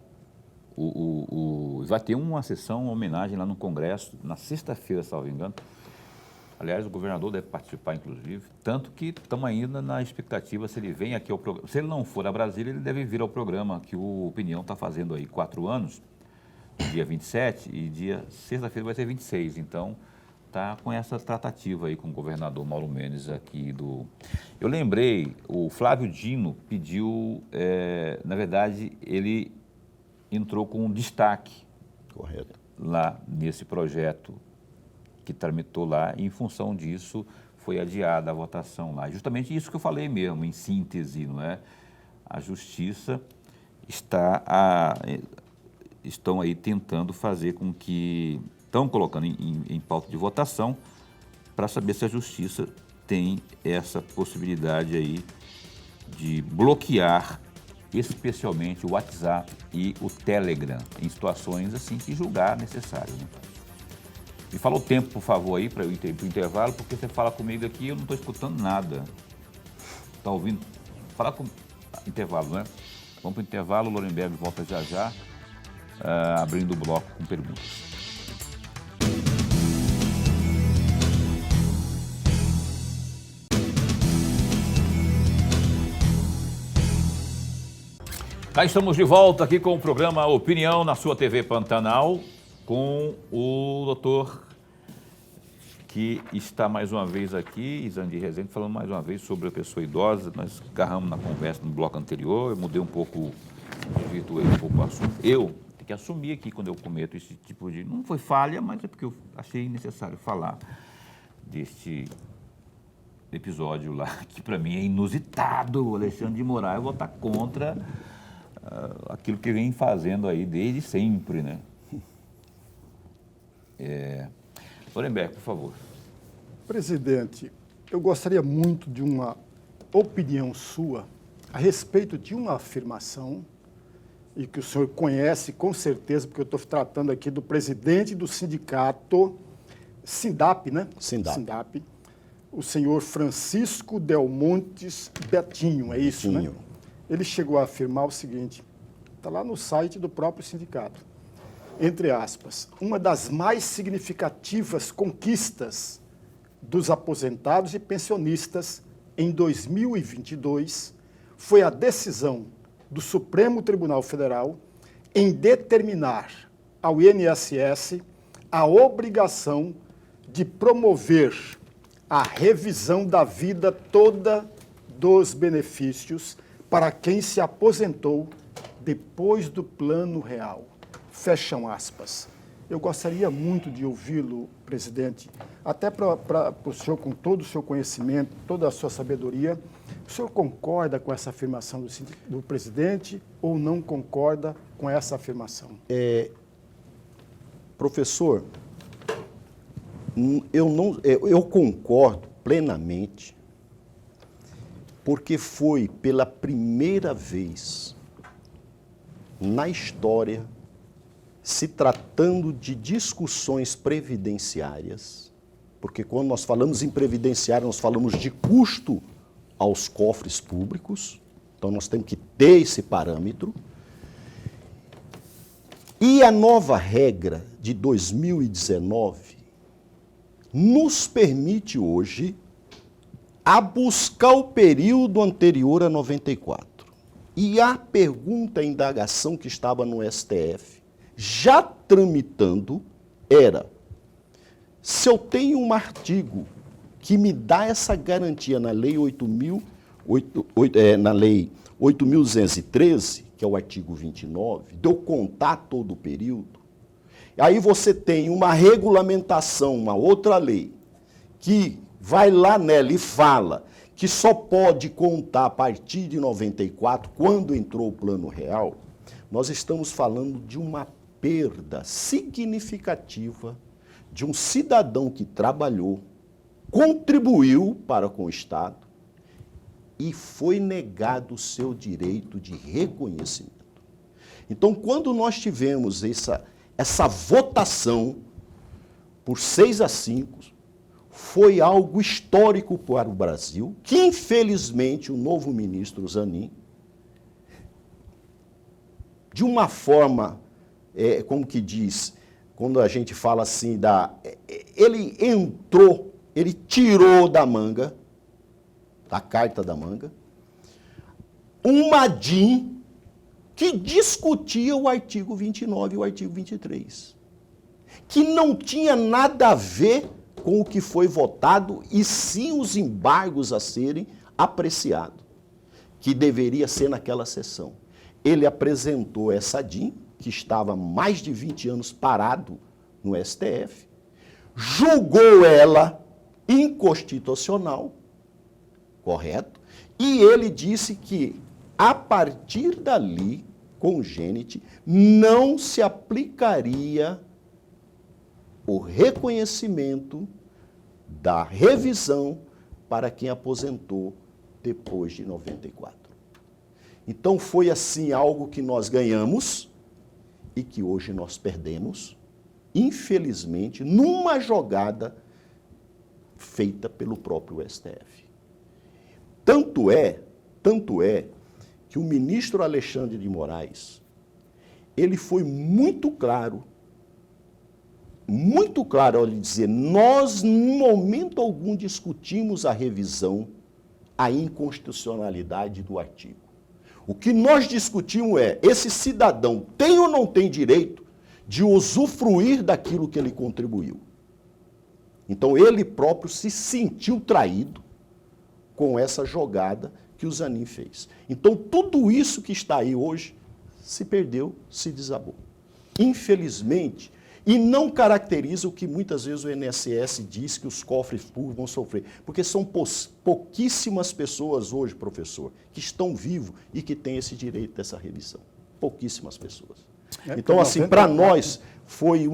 vai ter uma sessão, uma homenagem lá no Congresso, na sexta-feira, salvo engano. Aliás, o governador deve participar, inclusive, tanto que estamos ainda na expectativa se ele vem aqui ao programa. Se ele não for a Brasília, ele deve vir ao programa que o Opinião está fazendo aí 4 anos, dia 27, e sexta-feira vai ser 26. Então, está com essa tratativa aí com o governador Mauro Mendes aqui do... Eu lembrei, o Flávio Dino pediu, na verdade, ele entrou com um destaque. Correto. Lá nesse projeto que tramitou lá, e em função disso foi adiada a votação lá. Justamente isso que eu falei mesmo, em síntese, não é? A Justiça estão aí tentando fazer com que, estão colocando em pauta de votação para saber se a Justiça tem essa possibilidade aí de bloquear especialmente o WhatsApp e o Telegram, em situações assim que julgar necessário, né? Me fala o tempo, por favor, aí, para eu ir para o intervalo, porque você fala comigo aqui e eu não estou escutando nada. Está ouvindo? Fala com intervalo, né? Vamos para o intervalo, o Lorenberg volta já já, abrindo o bloco com perguntas. Cá estamos de volta aqui com o programa Opinião na sua TV Pantanal, com o doutor que está mais uma vez aqui, Izandir Rezende, falando mais uma vez sobre a pessoa idosa. Nós agarramos na conversa no bloco anterior, eu mudei um pouco, desvirtuei um pouco o assunto. Eu tenho que assumir aqui quando eu cometo esse tipo de... Não foi falha, mas é porque eu achei necessário falar deste episódio lá, que para mim é inusitado. O Alexandre de Moraes, eu vou estar contra aquilo que vem fazendo aí desde sempre, né? Lorenberg, por favor. Presidente, eu gostaria muito de uma opinião sua a respeito de uma afirmação, e que o senhor conhece com certeza, porque eu estou tratando aqui do presidente do sindicato Sindap, né? Sindap, o senhor Francisco Del Montes Betinho, é isso, Betinho, né? Ele chegou a afirmar o seguinte, está lá no site do próprio sindicato, entre aspas, uma das mais significativas conquistas dos aposentados e pensionistas em 2022 foi a decisão do Supremo Tribunal Federal em determinar ao INSS a obrigação de promover a revisão da vida toda dos benefícios para quem se aposentou depois do Plano Real. Fecham aspas. Eu gostaria muito de ouvi-lo, presidente, até para o senhor, com todo o seu conhecimento, toda a sua sabedoria, o senhor concorda com essa afirmação do presidente ou não concorda com essa afirmação? Professor, eu concordo plenamente, porque foi pela primeira vez na história, se tratando de discussões previdenciárias, porque quando nós falamos em previdenciário, nós falamos de custo aos cofres públicos, então nós temos que ter esse parâmetro. E a nova regra de 2019 nos permite hoje a buscar o período anterior a 94. E a pergunta, a indagação que estava no STF, já tramitando, era: se eu tenho um artigo que me dá essa garantia na Lei 8.213, que que é o artigo 29, de eu contar todo o período, aí você tem uma regulamentação, uma outra lei, que vai lá nela e fala que só pode contar a partir de 94, quando entrou o Plano Real, nós estamos falando de uma perda significativa de um cidadão que trabalhou, contribuiu para com o Estado e foi negado o seu direito de reconhecimento. Então, quando nós tivemos essa votação por 6-5, foi algo histórico para o Brasil, que infelizmente o novo ministro Zanin, de uma forma, como que diz, quando a gente fala assim, ele entrou, ele tirou da manga, da carta da manga, uma DIN que discutia o artigo 29 e o artigo 23, que não tinha nada a ver com o que foi votado, e sim os embargos a serem apreciados, que deveria ser naquela sessão. Ele apresentou essa DIN, que estava mais de 20 anos parado no STF, julgou ela inconstitucional, correto? E ele disse que, a partir dali, congênite, não se aplicaria o reconhecimento da revisão para quem aposentou depois de 94. Então foi assim algo que nós ganhamos e que hoje nós perdemos, infelizmente, numa jogada feita pelo próprio STF. Tanto é que o ministro Alexandre de Moraes, ele foi muito claro ao lhe dizer, nós, em momento algum, discutimos a revisão, a inconstitucionalidade do artigo. O que nós discutimos é, esse cidadão tem ou não tem direito de usufruir daquilo que ele contribuiu. Então, ele próprio se sentiu traído com essa jogada que o Zanin fez. Então, tudo isso que está aí hoje se perdeu, se desabou. Infelizmente, e não caracteriza o que muitas vezes o INSS diz que os cofres públicos vão sofrer. Porque são pouquíssimas pessoas hoje, professor, que estão vivos e que têm esse direito dessa revisão. Pouquíssimas pessoas. Então, assim, para nós, foi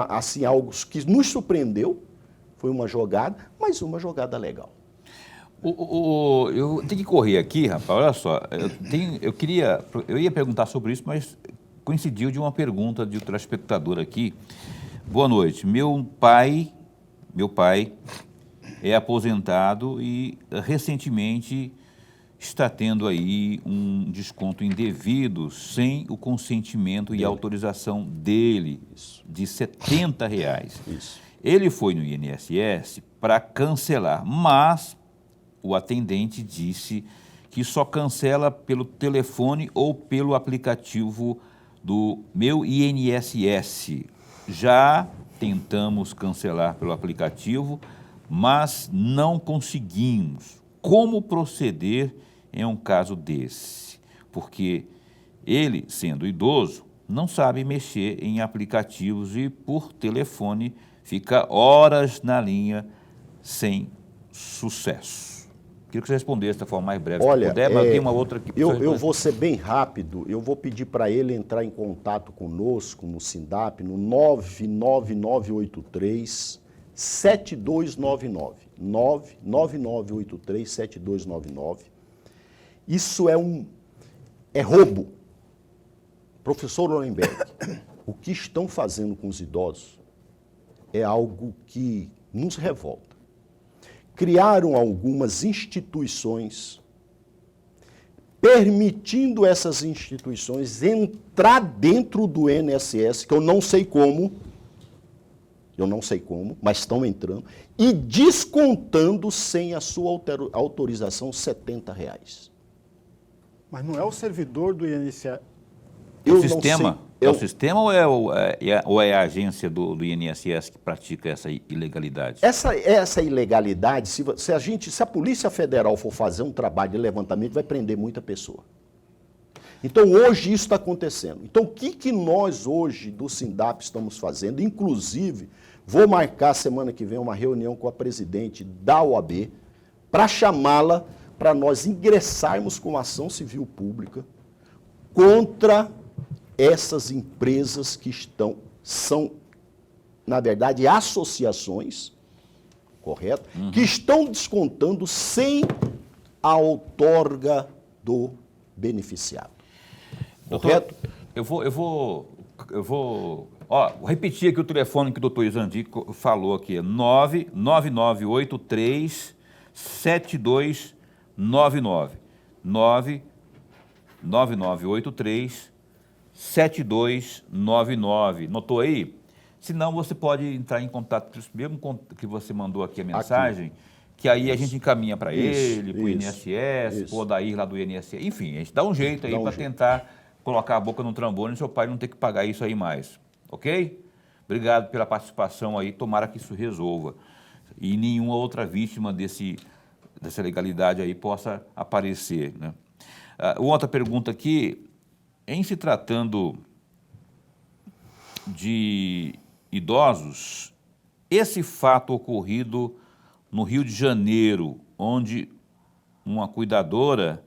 assim, algo que nos surpreendeu, foi uma jogada, mas uma jogada legal. Eu tenho que correr aqui, rapaz, olha só, eu ia perguntar sobre isso, mas coincidiu de uma pergunta de um telespectador aqui. Boa noite, meu pai é aposentado e recentemente está tendo aí um desconto indevido sem o consentimento e autorização dele, de R$70. Isso. Ele foi no INSS para cancelar, mas o atendente disse que só cancela pelo telefone ou pelo aplicativo do Meu INSS. Já tentamos cancelar pelo aplicativo, mas não conseguimos. Como proceder em um caso desse? Porque ele, sendo idoso, não sabe mexer em aplicativos e, por telefone, fica horas na linha sem sucesso. Queria que você respondesse da forma mais breve, Olha, se puder, mas tem uma outra aqui. Eu vou ser bem rápido, eu vou pedir para ele entrar em contato conosco no SINDAP, no 99983-7299. 99983-7299. Isso é roubo. Professor Lorenberg, o que estão fazendo com os idosos é algo que nos revolta. Criaram algumas instituições, permitindo essas instituições entrar dentro do INSS, que eu não sei como, mas estão entrando, e descontando sem a sua autorização R$70. Mas não é o servidor do INSS. É o sistema? É o sistema ou é a agência do INSS que pratica essa ilegalidade? Essa ilegalidade, se a Polícia Federal for fazer um trabalho de levantamento, vai prender muita pessoa. Então, hoje isso está acontecendo. Então, o que nós hoje do Sindap estamos fazendo? Inclusive, vou marcar semana que vem uma reunião com a presidente da OAB para chamá-la para nós ingressarmos com ação civil pública contra essas empresas que são, na verdade, associações, correto? Que estão descontando sem a outorga do beneficiado. Correto? Doutor, vou repetir aqui o telefone que o doutor Izandi falou aqui, é 99983-7299. 99983-7299. Notou aí? Senão você pode entrar em contato, mesmo que você mandou aqui a mensagem, aqui. Que aí a gente encaminha para ele, para o INSS, para o Odair lá do INSS. Enfim, a gente dá um jeito aí para tentar colocar a boca no trombone e seu pai não ter que pagar isso aí mais. Ok? Obrigado pela participação aí. Tomara que isso resolva. E nenhuma outra vítima dessa legalidade aí possa aparecer, né? Outra pergunta aqui, em se tratando de idosos, esse fato ocorrido no Rio de Janeiro, onde uma cuidadora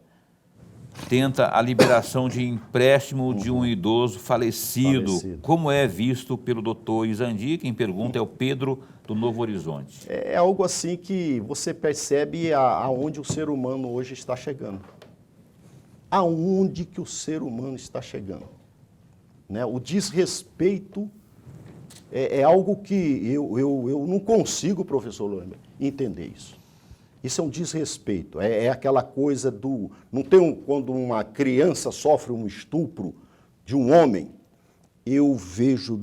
tenta a liberação de empréstimo de um idoso falecido. Como é visto pelo doutor Izandi? Quem pergunta é o Pedro do Novo Horizonte. É algo assim que você percebe aonde o ser humano hoje está chegando. Aonde que o ser humano está chegando. Né? O desrespeito é algo que eu não consigo, professor Lorenberg, entender isso. Isso é um desrespeito, é aquela coisa do... Não tem quando uma criança sofre um estupro de um homem, eu vejo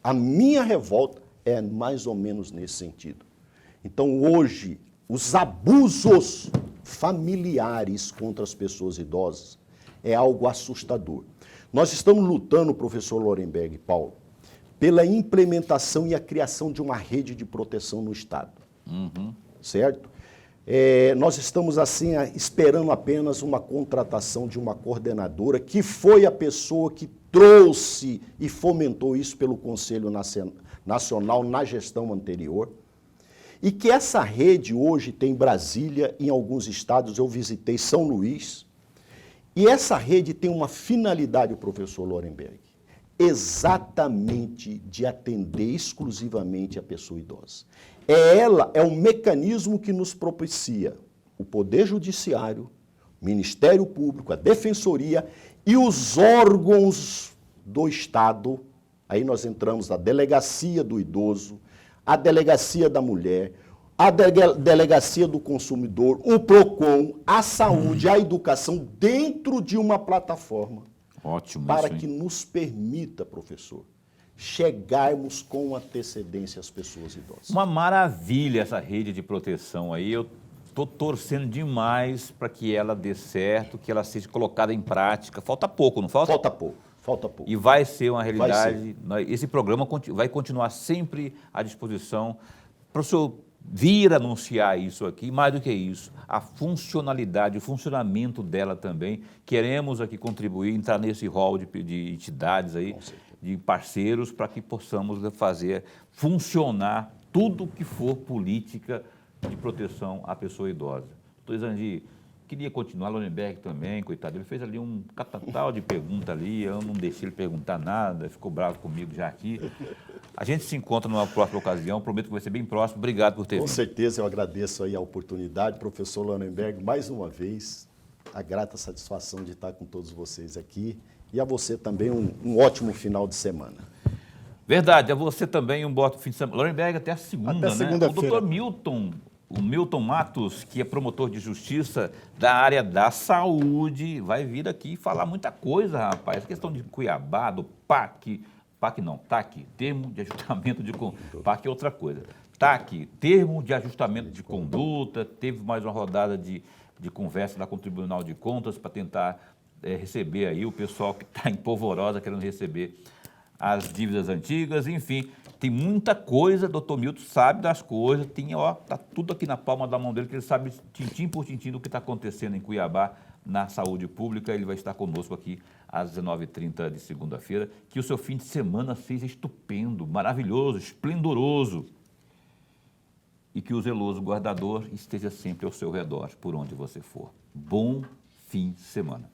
a minha revolta é mais ou menos nesse sentido. Então hoje, os abusos familiares contra as pessoas idosas é algo assustador. Nós estamos lutando, professor Lorenberg e Paulo, pela implementação e a criação de uma rede de proteção no Estado. Certo? Nós estamos, assim, esperando apenas uma contratação de uma coordenadora, que foi a pessoa que trouxe e fomentou isso pelo Conselho Nacional na gestão anterior. E que essa rede hoje tem Brasília, em alguns estados, eu visitei São Luís, e essa rede tem uma finalidade, o professor Lorenberg, exatamente de atender exclusivamente a pessoa idosa. É um mecanismo que nos propicia o Poder Judiciário, o Ministério Público, a Defensoria e os órgãos do Estado. Aí nós entramos na Delegacia do Idoso, a Delegacia da Mulher, a Delegacia do Consumidor, o PROCON, a Saúde, a Educação, dentro de uma plataforma. Ótimo, para isso, que nos permita, professor, chegarmos com antecedência às pessoas idosas. Uma maravilha essa rede de proteção aí. Eu estou torcendo demais para que ela dê certo, que ela seja colocada em prática. Falta pouco, não falta? Falta pouco. E vai ser uma realidade. Esse programa vai continuar sempre à disposição para o senhor vir anunciar isso aqui. Mais do que isso, a funcionalidade, o funcionamento dela também. Queremos aqui contribuir, entrar nesse rol de entidades aí, de parceiros, para que possamos fazer funcionar tudo que for política de proteção à pessoa idosa. Doutor Izandi, queria continuar, Lorenberg também, coitado, ele fez ali um catatal de pergunta ali, eu não deixei ele perguntar nada, ficou bravo comigo já aqui. A gente se encontra numa próxima ocasião, prometo que vai ser bem próximo. Obrigado por ter vindo. Com certeza, eu agradeço aí a oportunidade, professor Lorenberg, mais uma vez, a grata satisfação de estar com todos vocês aqui e a você também um ótimo final de semana. Verdade, a você também um bom fim de semana. Lorenberg até a segunda, até né? segunda-feira. O doutor Milton Matos, que é promotor de justiça da área da saúde, vai vir aqui falar muita coisa, rapaz. A questão de Cuiabá, do TAC, termo de ajustamento de conduta. PAC é outra coisa. TAC, termo de ajustamento de conduta. Teve mais uma rodada de conversa lá com o Tribunal de Contas para tentar receber aí o pessoal que está em polvorosa querendo receber as dívidas antigas, enfim. Tem muita coisa, doutor Milton sabe das coisas, tá tudo aqui na palma da mão dele, que ele sabe tintim por tintim do que está acontecendo em Cuiabá, na saúde pública. Ele vai estar conosco aqui às 19h30 de segunda-feira. Que o seu fim de semana seja estupendo, maravilhoso, esplendoroso. E que o zeloso guardador esteja sempre ao seu redor, por onde você for. Bom fim de semana.